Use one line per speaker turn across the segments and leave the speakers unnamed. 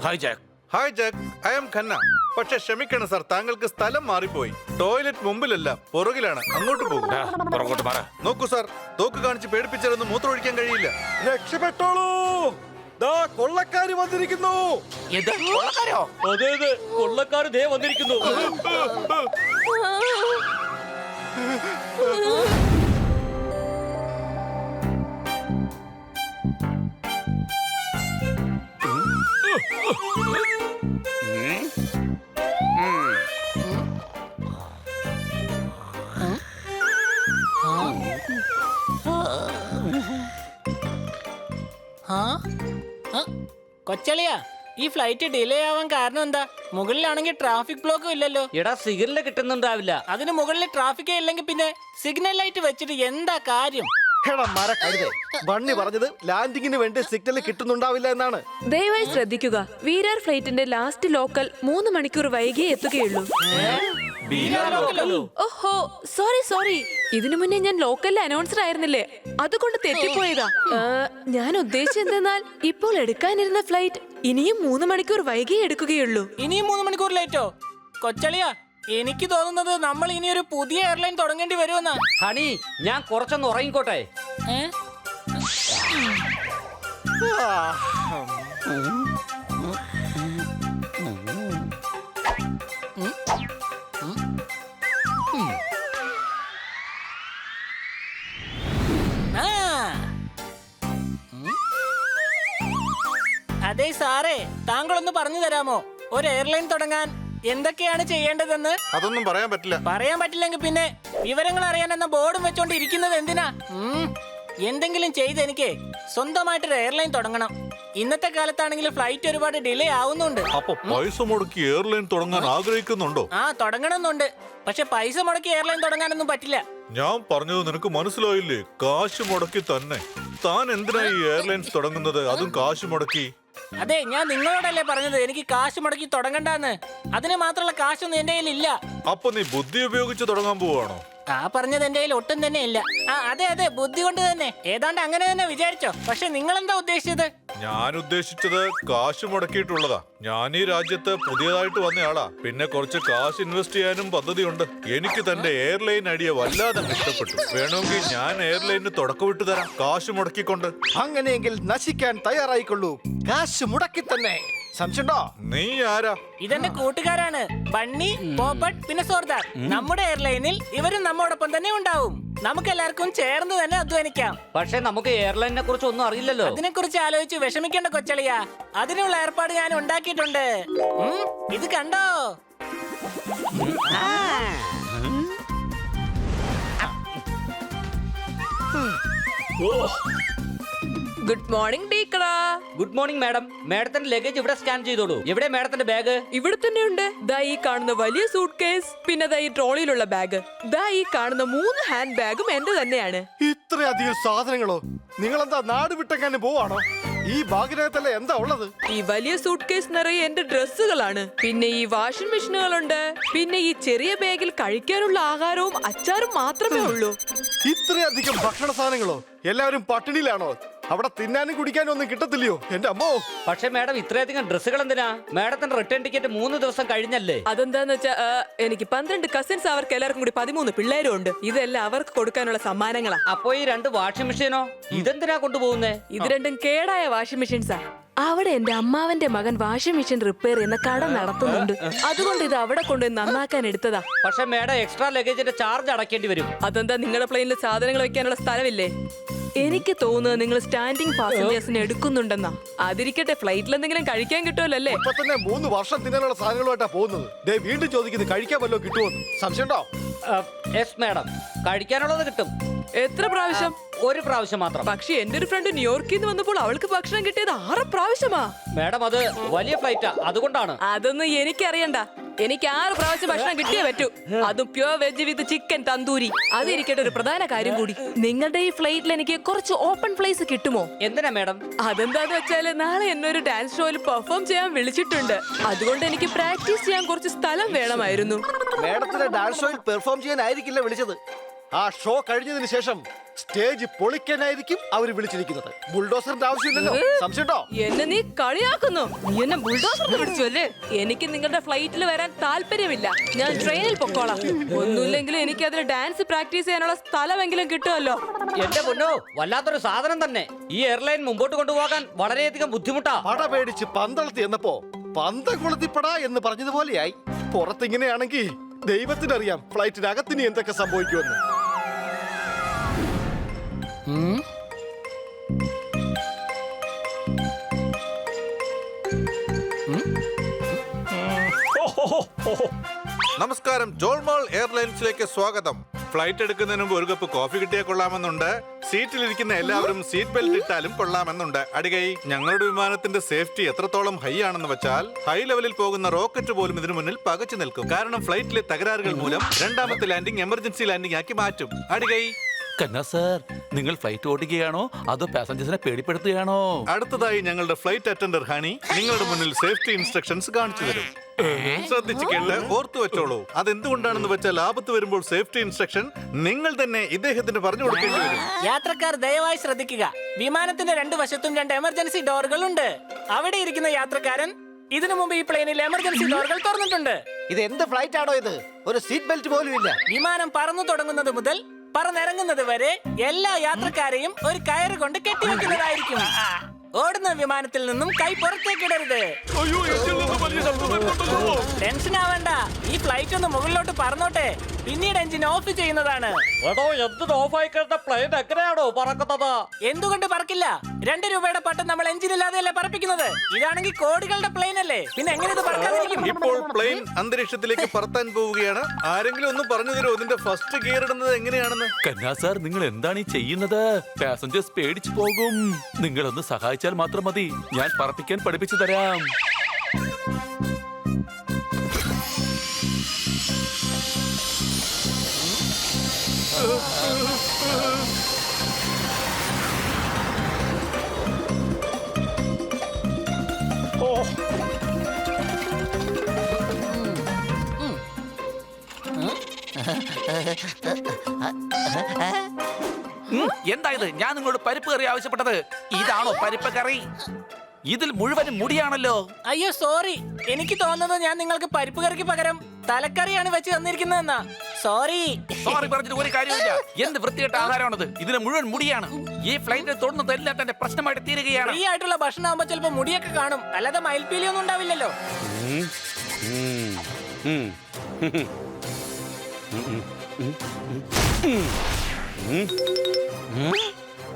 Hi Jack.
Hi Jack, I am Khanna. പക്ഷെ ക്ഷമിക്കണം sir, താങ്കൾക്ക് സ്ഥലം മാറിപ്പോയി. ടോയ്ലറ്റ് മുമ്പിലല്ല, പുറകിലാണ്. അങ്ങോട്ട് പോകും.
പുറകോട്ട് മാറ.
നോക്കൂ സാർ, തോക്ക് കാണിച്ച് പേടിപ്പിച്ചാലൊന്നും മൂത്രമൊഴിക്കാൻ കഴിയില്ല.
രക്ഷപ്പെട്ടോളൂ, ദാ കൊള്ളക്കാര് വന്നിരിക്കുന്നു.
എന്ത് കൊള്ളക്കാരോ?
അതെ അതെ, കൊള്ളക്കാര് ദേ വന്നിരിക്കുന്നു.
കൊച്ചളിയാ, ഈ ഫ്ലൈറ്റ് ഡിലേ ആവാൻ കാരണം എന്താ? മുകളിലാണെങ്കിൽ ട്രാഫിക് ബ്ലോക്കും ഇല്ലല്ലോ.
എടാ സിഗ്നൽ കിട്ടുന്നുണ്ടാവില്ല.
അതിന് മുകളിൽ ട്രാഫിക്കേ ഇല്ലെങ്കിൽ പിന്നെ സിഗ്നൽ ലൈറ്റ് വെച്ചിട്ട് എന്താ കാര്യം?
ബണ്ണി പറഞ്ഞത് ലാൻഡിങ്ങിന് വേണ്ടി സിഗ്നൽ കിട്ടുന്നുണ്ടാവില്ല എന്നാണ്.
ദയവായി ശ്രദ്ധിക്കുക, വീരാർ ഫ്ലൈറ്റിന്റെ ലാസ്റ്റ് ലോക്കൽ 3 മണിക്കൂർ വൈകിയേ എത്തുകയുള്ളൂ. ഓഹോ, സോറി. ഇതിനു മുന്നേ ഞാൻ ലോക്കലിലെ അനൗൺസർ ആയിരുന്നില്ലേ, അതുകൊണ്ട് തെറ്റിപ്പോയതാ. ഞാൻ ഉദ്ദേശിച്ചെന്നാൽ ഇപ്പോൾ എടുക്കാനിരുന്ന ഫ്ലൈറ്റ് ഇനിയും 3 മണിക്കൂർ വൈകിയേ എടുക്കുകയുള്ളൂ.
ഇനിയും 3 മണിക്കൂർ ലേറ്റോ? കൊച്ചളിയാ, എനിക്ക് തോന്നുന്നത് നമ്മൾ ഇനി ഒരു പുതിയ എയർലൈൻ തുടങ്ങേണ്ടി വരുമെന്നാ.
ഹണി, ഞാൻ കുറച്ചൊന്ന് ഉറങ്ങിക്കോട്ടെ.
അതെ സാറേ, താങ്കളൊന്ന് പറഞ്ഞു തരാമോ ഒരു എയർലൈൻ തുടങ്ങാൻ എന്തൊക്കെയാണ് ചെയ്യേണ്ടതെന്ന്?
അതൊന്നും പറയാൻ പറ്റില്ല.
പറയാൻ പറ്റില്ലെങ്കിൽ പിന്നെ വിവരങ്ങൾ അറിയാനെന്ന ബോർഡും വെച്ചോണ്ട് ഇരിക്കുന്നത് എന്തിനാ? എന്തെങ്കിലും ചെയ്ത് എനിക്ക് സ്വന്തമായിട്ടൊരു എയർലൈൻ തുടങ്ങണം. ഇന്നത്തെ കാലത്താണെങ്കിൽ ഫ്ലൈറ്റ് ഒരുപാട് ഡിലേ ആവുന്നുണ്ട്.
അപ്പൊ പൈസ മുടക്കി എയർലൈൻ തുടങ്ങാൻ ആഗ്രഹിക്കുന്നുണ്ടോ?
തുടങ്ങണമെന്നുണ്ട്, പക്ഷെ പൈസ മുടക്കി എയർലൈൻ തുടങ്ങാനൊന്നും പറ്റില്ല.
ഞാൻ പറഞ്ഞത് നിനക്ക് മനസ്സിലായില്ലേ? കാശ് മുടക്കി തന്നെ. താൻ എന്തിനാ ഈ എയർലൈൻസ് തുടങ്ങുന്നത്, അതും കാശ് മുടക്കി?
അതെ, ഞാൻ നിങ്ങളോടല്ലേ പറഞ്ഞത് എനിക്ക് കാശ് മുടക്കി തുടങ്ങണ്ടെന്ന്. അതിന് മാത്രമുള്ള കാശൊന്നും എന്റെ കയ്യിൽ ഇല്ല.
അപ്പൊ നീ ബുദ്ധി ഉപയോഗിച്ച് തുടങ്ങാൻ പോവാണോ?
പറഞ്ഞത് എന്റെ കയ്യിൽ ഒട്ടും തന്നെ ഇല്ല. അതെ, ബുദ്ധി കൊണ്ട് തന്നെ. ഏതാണ്ട് അങ്ങനെ തന്നെ വിചാരിച്ചോ. പക്ഷെ നിങ്ങൾ എന്താ ഉദ്ദേശിച്ചത്?
ഞാൻ ഉദ്ദേശിച്ചത് കാശ് മുടക്കിയിട്ടുള്ളതാ. ഞാൻ ഈ രാജ്യത്ത് പുതിയതായിട്ട് വന്നയാളാ. പിന്നെ കുറച്ച് കാശ് ഇൻവെസ്റ്റ് ചെയ്യാനും പദ്ധതിയുണ്ട്. എനിക്ക് തന്റെ എയർലൈൻ ഐഡിയ വല്ലാതെ ഇഷ്ടപ്പെട്ടു. വേണമെങ്കിൽ ഞാൻ എയർലൈനിന് തുടക്കമിട്ട് തരാം, കാശ് മുടക്കിക്കൊണ്ട്.
അങ്ങനെയെങ്കിൽ നശിക്കാൻ തയ്യാറായിക്കൊള്ളൂ, കാശ് മുടക്കി തന്നെ. സംശയണ്ടോ?
നീ ആരാ?
ഇതെന്റെ കൂട്ടുകാരാണ് ബണ്ണി, പോപ്പട്ട്, പിന്നെ സോർദാർ. നമ്മുടെ എയർലൈനിൽ ഇവരും നമ്മോടൊപ്പം തന്നെ ഉണ്ടാവും. നമുക്കെല്ലാവർക്കും ചേർന്ന് തന്നെ അധ്വാനിക്കാം.
പക്ഷെ നമുക്ക് എയർലൈനിനെ കുറിച്ച് ഒന്നും അറിയില്ലല്ലോ.
അതിനെ കുറിച്ച് ആലോചിച്ച് വിഷമിക്കേണ്ട കൊച്ചളിയാ, അതിനുള്ള ഏർപ്പാട് ഞാൻ ഉണ്ടാക്കിയിട്ടുണ്ട്. ഇത് കണ്ടോ?
ഗുഡ് മോർണിംഗ് ടീക്കറാ.
Good morning madam. മാഡത്തിന്റെ ലഗേജ് ഇവിടെ സ്കാൻ ചെയ്തോളൂ. എവിടെ മാഡത്തിന്റെ ബാഗ്?
ഇവിടെ തന്നെ ഉണ്ട്. ദാ ഈ കാണുന്ന വലിയ സൂട്ട് കേസ്, പിന്നെ ദാ ഈ ട്രോളിയിലുള്ള ബാഗ്, ദാ ഈ കാണുന്ന 3 ഹാൻഡ് ബാഗും എന്റെ തന്നെയാണ്.
ഇത്രയധികം സാധനങ്ങളോ? നിങ്ങളെന്താ നാട് വിട്ടെങ്ങാനും പോവാണോ? ഈ ബാഗിനകത്തല്ലേ എന്താ ഉള്ളത്?
ഈ വലിയ സൂട്ട് കേസ് നിറയെ എന്റെ ഡ്രസ്സുകളാണ്. പിന്നെ ഈ വാഷിംഗ് മെഷീനുകളുണ്ട്. പിന്നെ ഈ ചെറിയ ബാഗിൽ കഴിക്കാനുള്ള ആഹാരവും അച്ചാറും മാത്രമേ ഉള്ളൂ.
ഇത്രയധികം ഭക്ഷണ സാധനങ്ങളോ? എല്ലാവരും പട്ടിണിയിലാണോ? അവിടെ തിന്നാനും കുടിക്കാനും ഒന്നും കിട്ടത്തില്ലയോ എന്റെ അമ്മോ?
പക്ഷെ മാഡം, ഇത്രയധികം ഡ്രസ്സുകൾ എന്തിനാ? മാഡത്തിന്റെ റിട്ടേൺ ടിക്കറ്റ് 3 ദിവസം കഴിഞ്ഞല്ലേ?
അതെന്താന്ന് വെച്ചാ എനിക്ക് 12 കസിൻസ്, അവർക്ക് എല്ലാവർക്കും കൂടി 13 പിള്ളേരും ഉണ്ട്. ഇതെല്ലാം അവർക്ക് കൊടുക്കാനുള്ള സമ്മാനങ്ങളാ.
അപ്പൊ ഈ 2 വാഷിംഗ് മെഷീനോ? ഇതെന്തിനാ കൊണ്ടുപോകുന്നേ?
ഇത് രണ്ടും കേടായ വാഷിംഗ് മെഷീൻസാ. അവിടെ എന്റെ അമ്മാവന്റെ മകൻ വാഷിംഗ് മെഷീൻ റിപ്പയർ ചെയ്യുന്ന കട നടത്തുന്നുണ്ട്. അതുകൊണ്ട് ഇത് അവിടെ കൊണ്ടുപോയി നന്നാക്കാൻ എടുത്തതാ.
പക്ഷെ മാഡം, എക്സ്ട്രാ ലഗേജിന്റെ ചാർജ് അടക്കേണ്ടി വരും.
അതെന്താ, നിങ്ങളുടെ പ്ലെയിനിൽ സാധനങ്ങൾ വെക്കാനുള്ള സ്ഥലമില്ലേ? എനിക്ക് തോന്നുന്നത് നിങ്ങൾ സ്റ്റാൻഡിംഗ് പാസഞ്ചേഴ്സിനെ എടുക്കുന്നുണ്ടെന്നാ. അതിരിക്കട്ടെ, ഫ്ലൈറ്റിൽ എന്തെങ്കിലും കഴിക്കാൻ കിട്ടുമല്ലേ?
ഇപ്പൊ തന്നെ 3 വർഷം തിന്നാനുള്ള സാധനങ്ങളുമായിട്ടാ പോകുന്നത്. വീണ്ടും ചോദിക്കുന്നത് കഴിക്കാൻ വല്ലതും കിട്ടുമോ? സംശയണ്ടോ?
യെസ് മാഡം, കഴിക്കാനുള്ളത് കിട്ടും.
എത്ര പ്രാവശ്യം?
1 പ്രാവശ്യം മാത്രം.
പക്ഷെ എന്റെ ഒരു ഫ്രണ്ട് ന്യൂയോർക്കിൽ നിന്ന് വന്നപ്പോൾ അവൾക്ക് ഭക്ഷണം കിട്ടിയത് 6 പ്രാവശ്യമാ.
മാഡം, അത് വലിയ ഫ്ലൈറ്റാ, അതുകൊണ്ടാണ്.
അതൊന്നും എനിക്കറിയണ്ട. എനിക്ക് 6 പ്രാവശ്യം ഭക്ഷണം കിട്ടിയേ പറ്റൂ. അതും pure veg with chicken tandoori. അതിരിക്കട്ടെ, ഒരു പ്രധാന കാര്യം കൂടി. നിങ്ങളുടെ ഈ ഫ്ലൈറ്റിൽ എനിക്ക് കുറച്ച് ഓപ്പൺ പ്ലേസ് കിട്ടുമോ?
എന്തിനാ മാഡം?
അതെന്താന്ന് വെച്ചാല് നാളെ എന്നെ ഒരു ഡാൻസ് ഷോയിൽ പെർഫോം ചെയ്യാൻ വിളിച്ചിട്ടുണ്ട്. അതുകൊണ്ട് എനിക്ക് പ്രാക്ടീസ് ചെയ്യാൻ കുറച്ച് സ്ഥലം വേണമായിരുന്നു.
മേഡത്തിന്റെ ഡാൻസ് ഷോയിൽ പെർഫോം ചെയ്യാനായിരിക്കില്ല വിളിച്ചത്. ആ ഷോ കഴിഞ്ഞതിന് ശേഷം സ്റ്റേജ് പൊളിക്കാനായിരിക്കും അവര് വിളിച്ചിരിക്കുന്നത്. ബുൾഡോസറിന്റെ ആവശ്യമില്ലല്ലോ. സംശയമുണ്ടോ?
എന്നെ നീ കളിയാക്കുന്നു. നീ എന്നെ ബുൾഡോസറിന് വിളിച്ചു അല്ലേ? എനിക്ക് നിങ്ങളുടെ ഫ്ലൈറ്റിൽ വരാൻ താല്പര്യമില്ല. ഞാൻ ട്രെയിനിൽ പൊക്കോളാം. ഒന്നുമില്ലെങ്കിലും എനിക്ക് അതിൽ ഡാൻസ് പ്രാക്ടീസ് ചെയ്യാനുള്ള സ്ഥലമെങ്കിലും കിട്ടുമല്ലോ.
എന്റെ പൊന്നോ, വല്ലാത്തൊരു സാധനം തന്നെ. ഈ എയർലൈൻ മുമ്പോട്ട് കൊണ്ടുപോകാൻ വളരെയധികം ബുദ്ധിമുട്ടാ.
പട പേടിച്ച് പന്തളത്തി എന്നപ്പോ പന്തം കൊളുത്തിപ്പടാ എന്ന് പറഞ്ഞതുപോലെയായി. പുറത്തിങ്ങനെയാണെങ്കിൽ ദൈവത്തിനറിയാം ഫ്ലൈറ്റിനകത്തിന് എന്തൊക്കെ സംഭവിക്കുമെന്ന്.
നമസ്കാരം, ജോൾമോൾ എയർലൈൻസിലേക്ക് സ്വാഗതം. ഫ്ലൈറ്റ് എടുക്കുന്നതിന് മുമ്പ് ഒരു കപ്പ് കോഫി കിട്ടിയാൽ കൊള്ളാമെന്നുണ്ട്. സീറ്റിലിരിക്കുന്ന എല്ലാവരും സീറ്റ് ബെൽറ്റ് ഇട്ടാലും കൊള്ളാമെന്നുണ്ട്. അടികൈ, ഞങ്ങളുടെ വിമാനത്തിന്റെ സേഫ്റ്റി എത്രത്തോളം ഹൈ ആണെന്ന് വെച്ചാൽ ഹൈ ലെവലിൽ പോകുന്ന റോക്കറ്റ് പോലും ഇതിനു മുന്നിൽ പകച്ചു നിൽക്കും. കാരണം ഫ്ലൈറ്റിലെ തകരാറുകൾ മൂലം രണ്ടാമത്തെ ലാൻഡിംഗ് എമർജൻസി ലാൻഡിംഗ് ആക്കി മാറ്റും. അടികൈ,
കന്നാ സാർ, നിങ്ങൾ ഫ്ലൈറ്റ് ഓടിക്കുകയാണോ അതോ പാസഞ്ചേഴ്സിനെ പേടിപ്പെടുത്തുകയാണോ?
അടുത്തതായി ഞങ്ങളുടെ ഫ്ലൈറ്റ് അറ്റൻഡർ ഹണി നിങ്ങളുടെ മുന്നിൽ സേഫ്റ്റി ഇൻസ്ട്രക്ഷൻസ് കാണിച്ചു തരും. ശ്രദ്ധിച്ചു കേട്ട് ഓർത്തു വെച്ചോളൂ. അതെന്തുകൊണ്ടാണെന്ന് വെച്ചാൽ ആപത്ത് വരുമ്പോൾ സേഫ്റ്റി ഇൻസ്ട്രക്ഷൻ നിങ്ങൾ തന്നെ ഇദ്ദേഹത്തിന് പറഞ്ഞു കൊടുക്കേണ്ടി വരും.
യാത്രക്കാർ ദയവായി ശ്രദ്ധിക്കുക. വിമാനത്തിന്റെ രണ്ടു വശത്തും 2 എമർജൻസി ഡോറുകൾ ഉണ്ട്. അവിടെ ഇരിക്കുന്ന യാത്രക്കാരൻ ഇതിനു മുമ്പ് ഈ പ്ലെയിനിൽ എമർജൻസി ഡോറുകൾ തുറന്നിട്ടുണ്ട്.
ഇത് എന്ത് ഫ്ലൈറ്റ് ആണോ ഇത്? ഒരു സീറ്റ് ബെൽറ്റ് പോലും ഇല്ല.
വിമാനം പറന്നു തുടങ്ങുന്നത് മുതൽ പറന്നിറങ്ങുന്നത് വരെ എല്ലാ യാത്രക്കാരെയും ഒരു കയറ് കൊണ്ട് കെട്ടിവെക്കുന്നതായിരിക്കും. ഓടുന്ന വിമാനത്തിൽ നിന്നും കൈ പുറത്തേക്കിടരുത്. ടെൻഷൻ ആവണ്ട, ഈ ഫ്ലൈറ്റ് ഒന്ന് മുകളിലോട്ട് പറന്നോട്ടെ, പിന്നീട് എഞ്ചിൻ ഓഫ് ചെയ്യുന്നതാണ്.
എടോ, എന്തിന് ഓഫായി കഴിഞ്ഞ പ്ലെയിൻ എങ്ങനെയാണോ പറക്കുന്നത്?
എന്തുകൊണ്ട് പറക്കില്ല? 2 രൂപയുടെ പട്ടം നമ്മൾ എഞ്ചിൻ ഇല്ലാതെയല്ലേ പറപ്പിക്കുന്നത്. ഇതാണെങ്കിൽ കോടികളുടെ പ്ലെയിൻ അല്ലേ, പിന്നെ എങ്ങനെ ഇത് പറക്കാതിരിക്കും?
ഇപ്പോൾ പ്ലെയിൻ അന്തരീക്ഷത്തിലേക്ക് പറത്താൻ പോവുകയാണ്. ആരെങ്കിലും ഒന്ന് പറഞ്ഞു തരുമോ ഇതിന്റെ ഫസ്റ്റ് ഗിയർ ഇടുന്നത് എങ്ങനെയാണെന്ന്?
കന്നാ സാർ, നിങ്ങൾ എന്താണ് ഈ ചെയ്യുന്നത്? പാസഞ്ചേഴ്സ് പേടിച്ചു പോകും. നിങ്ങളൊന്ന് സഹായിച്ചാൽ മാത്രം മതി. ഞാൻ പറപ്പിക്കാൻ പഠിപ്പിച്ചു തരാം. എന്തായത്? ഞാൻ നിങ്ങളോട് പരിപ്പ് കറി ആവശ്യപ്പെട്ടത്. ഇതാണോ പരിപ്പ് കറി? ഇതിൽ മുഴുവനും മുടിയാണല്ലോ.
അയ്യോ സോറി, എനിക്ക് തോന്നുന്നത് ഞാൻ നിങ്ങൾക്ക് പരിപ്പ് കറിക്ക് പകരം തലക്കറിയാണ് വെച്ച് തന്നിരിക്കുന്നതെന്നാ. സോറി.
സോറി പറഞ്ഞിട്ട് ഒരു കാര്യമില്ല. എന്ത് വൃത്തികെട്ട ആഹാരമാണത്? ഇതിന് മുഴുവൻ മുടിയാണ്. ഈ ഫ്ലൈറ്റിൽ തൊടുന്നതെല്ലാം തന്നെ പ്രശ്നമായിട്ട് തീരുകയാണ്.
ഫ്രീ ആയിട്ടുള്ള ഭക്ഷണം ആകുമ്പോ ചിലപ്പോ മുടിയൊക്കെ കാണും, അല്ലാതെ മയിൽപ്പീലിയൊന്നും ഉണ്ടാവില്ലല്ലോ.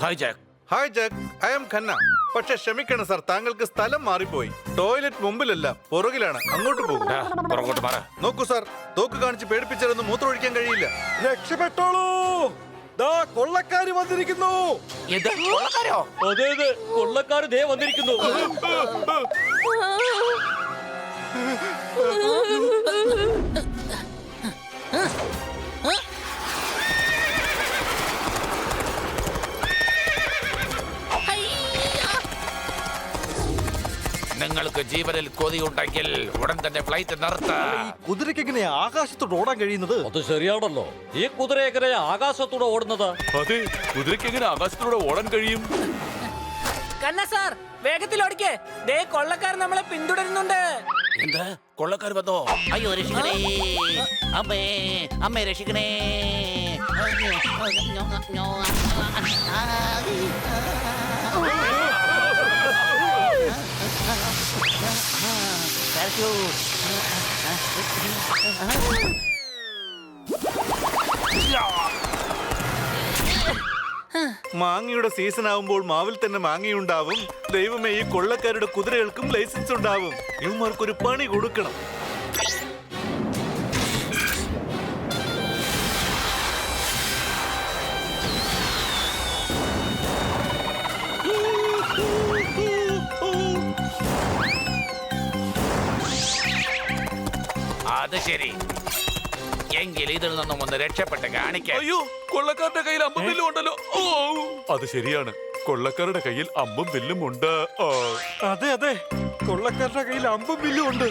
Hi Jack.
Hi Jack, I M Khanna. പക്ഷെ ക്ഷമിക്കണം സാർ, താങ്കൾക്ക് സ്ഥലം മാറിപ്പോയി. ടോയ്ലറ്റ് മുമ്പിലല്ല, പുറകിലാണ്. അങ്ങോട്ട് പോകും.
പുറകോട്ട് മാറ.
നോക്കൂ സാർ, തോക്ക് കാണിച്ച് പേടിപ്പിച്ചാലൊന്നും മൂത്രമൊഴിക്കാൻ കഴിയില്ല.
രക്ഷപ്പെട്ടോളൂ, ദാ കൊള്ളക്കാര് വന്നിരിക്കുന്നു.
എന്ത്? കൊള്ളക്കാരോ?
അതെ അതെ, കൊള്ളക്കാര് ദേ വന്നിരിക്കുന്നു.
നിങ്ങൾക്ക് ജീവനിൽ കൊതിയുണ്ടെങ്കിൽ ഉടൻ തന്നെ ഫ്ലൈറ്റ് നിർത്താം.
കുതിരയ്ക്ക് എങ്ങനെയാ ആകാശത്തോട് ഓടാൻ കഴിയുന്നത്?
അത് ശരിയാണല്ലോ. ഈ കുതിര എങ്ങനെയാ ആകാശത്തൂടെ ഓടുന്നത്?
അതെ, കുതിരയ്ക്ക് എങ്ങനെ ആകാശത്തിലൂടെ ഓടാൻ കഴിയും?
കന്ന സാർ, വേഗത്തിൽ ഓടിക്കേ. ദേ കൊള്ളക്കാർ നമ്മളെ പിന്തുടരുന്നുണ്ട്.
എന്താ? കൊള്ളക്കാർ വന്നോ?
അയ്യോ രക്ഷിക്കണേ, അമ്മേ അമ്മേ രക്ഷിക്കണേ.
മാങ്ങയുടെ സീസൺ ആവുമ്പോൾ മാവിൽ തന്നെ മാങ്ങയുണ്ടാവും. ദൈവമേ, ഈ കൊള്ളക്കാരുടെ കുതിരകൾക്കും ലൈസൻസ് ഉണ്ടാവും. ഇവന്മാർക്കൊരു പണി കൊടുക്കണം.
അത് ശരി. എങ്കിൽ ഇതിൽ നിന്നും ഒന്ന് രക്ഷപ്പെട്ട് കാണിക്കാം.
അയ്യോ, കൊള്ളക്കാരുടെ കയ്യിൽ അമ്പും വില്ലും ഉണ്ടല്ലോ. ഓ, അത് ശരിയാണ്. കൊള്ളക്കാരുടെ കയ്യിൽ അമ്പും വില്ലും ഉണ്ട്.
അതെ അതെ, കൊള്ളക്കാരുടെ കയ്യിൽ അമ്പും വില്ലും ഉണ്ട്.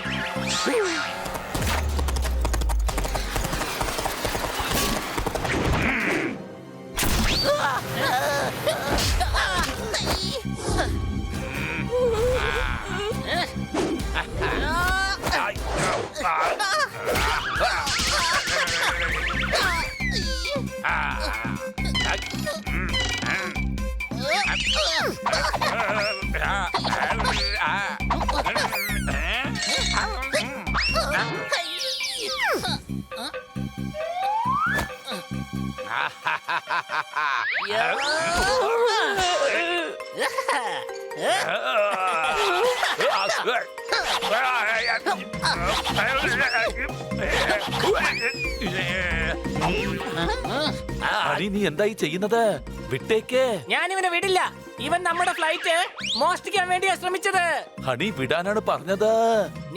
ഹണി നീ എന്തായി ചെയ്യുന്നത്? വിട്ടേക്ക്.
ഞാൻ ഇവനെ വിടില്ല. ഇവൻ നമ്മുടെ ഫ്ലൈറ്റ് മോഷ്ടിക്കാൻ വേണ്ടിയാ ശ്രമിച്ചത്.
ഹണി വിടാനാണ് പറഞ്ഞത്.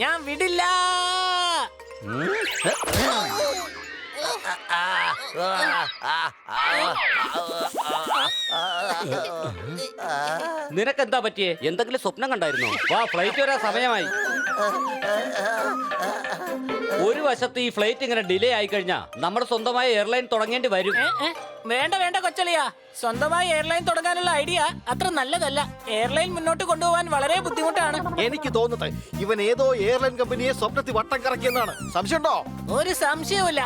ഞാൻ വിടില്ല.
നിനക്കെന്താ പറ്റിയേ? എന്തെങ്കിലും സ്വപ്നം കണ്ടായിരുന്നോ? വാ, ഫ്ലൈറ്റ് വരാൻ സമയമായി. ഒരു വശത്ത് ഈ ഫ്ലൈറ്റ് ഇങ്ങനെ ഡിലേ ആയി കഴിഞ്ഞാ നമ്മുടെ സ്വന്തമായ എയർലൈൻ തുടങ്ങേണ്ടി വരും.
വേണ്ട വേണ്ട കൊച്ചളിയാ, സ്വന്തമായി എയർലൈൻ തുടങ്ങാനുള്ള ഐഡിയ അത്ര നല്ലതല്ല. എയർലൈൻ മുന്നോട്ട് കൊണ്ടുപോകാൻ വളരെ ബുദ്ധിമുട്ടാണ്.
എനിക്ക് തോന്നുന്നത് ഇവൻ ഏതോ എയർലൈൻ കമ്പനിയെ സ്വപ്നത്തിൽ വട്ടം കറക്കിയെന്നാണ്. സംശയമുണ്ടോ?
ഒരു സംശയവുമില്ല.